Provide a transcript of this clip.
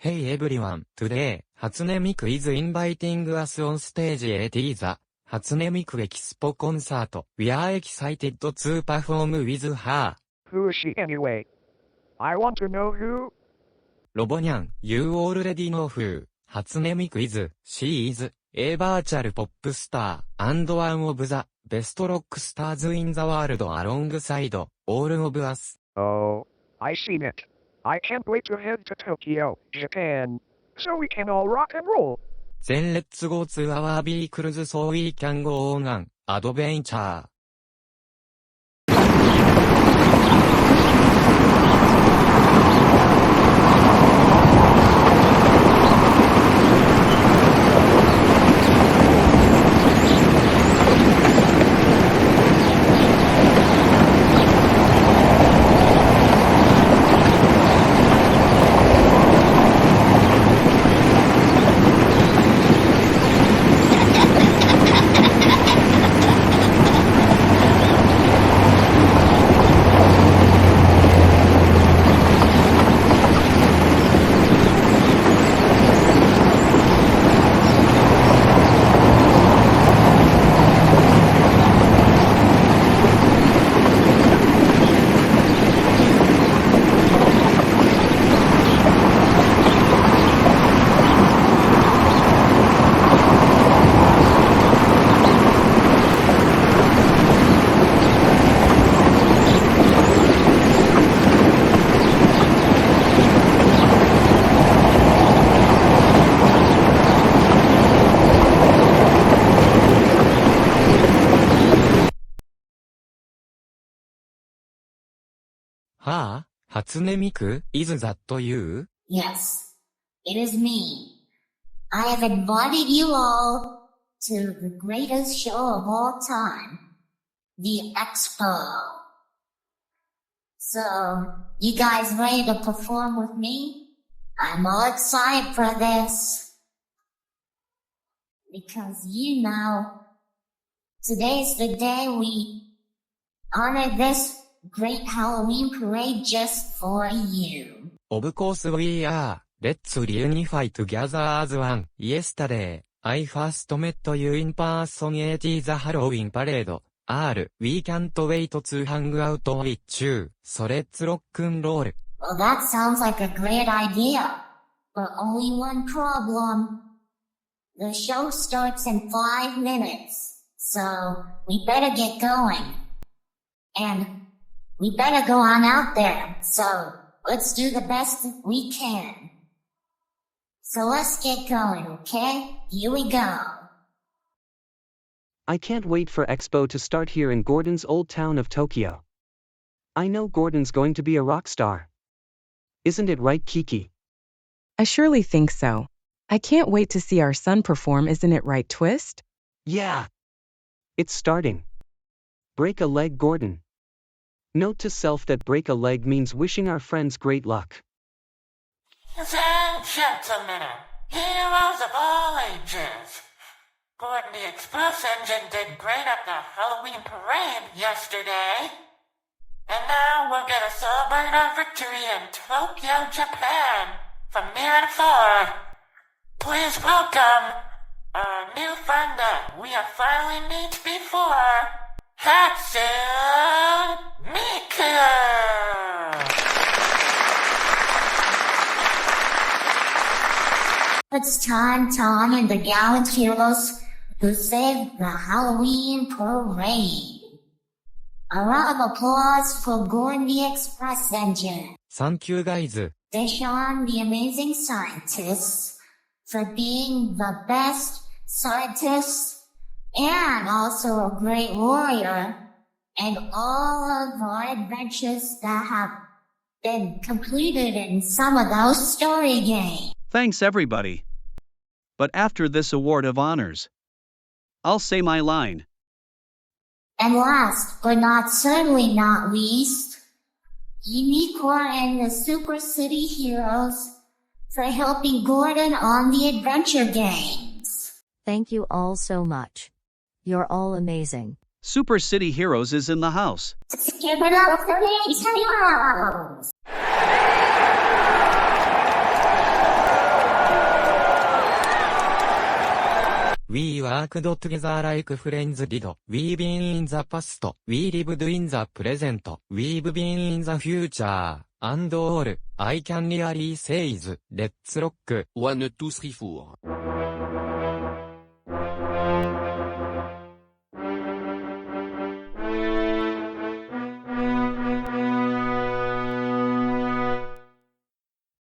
Hey everyone, today, Hatsune Miku is inviting us on stage at the Hatsune Miku Expo concert. We are excited to perform with her. Who is she anyway? I want to know who. Robonyan, you already know who. Hatsune Miku is. She is a virtual pop star and one of the best rock stars in the world alongside all of us. Oh, I seen it. I can't wait to head to Tokyo, Japan, so we can all rock and roll. Then let's go to our vehicles so we can go on an adventure. Ha? Hatsune Miku, is that you? Yes, it is me. I have invited you all to the greatest show of all time, the Expo. So, you guys ready to perform with me? I'm all excited for this. Because today's the day we honor this great Halloween parade just for you. Of course we are. Let's reunify together as one. Yesterday, I first met you in person at the Halloween parade. We can't wait to hang out with you. So let's rock and roll. Well, that sounds like a great idea. But only one problem. The show starts in 5 minutes. So, we better get going. And we better go on out there, so let's do the best we can. So let's get going, okay? Here we go. I can't wait for Expo to start here in Gordon's old town of Tokyo. I know Gordon's going to be a rock star. Isn't it right, Kiki? I surely think so. I can't wait to see our son perform, isn't it right, Twist? Yeah. It's starting. Break a leg, Gordon. Note to self that break a leg means wishing our friends great luck. Ladies and gentlemen, heroes of all ages. Gordon the Express Engine did great at the Halloween parade yesterday. And now we're gonna celebrate our victory in Tokyo, Japan, from near and far. Please welcome our new friend that we have finally met before, Hatsune Miku! It's time to honor the gallant heroes who saved the Halloween parade. A round of applause for Gordon the Express Engine. Thank you guys. Deshawn the amazing scientists for being the best scientists and also a great warrior, and all of our adventures that have been completed in some of those story games. Thanks everybody. But after this award of honors, I'll say my line. And last, but certainly not least, Unicorn and the Super City Heroes for helping Gordon on the adventure games. Thank you all so much. You're all amazing. Super City Heroes is in the house. Give it up for the heroes! We worked together like friends did. We've been in the past. We lived in the present. We've been in the future. And all I can really say is, let's rock. 1, 2, 3, 4.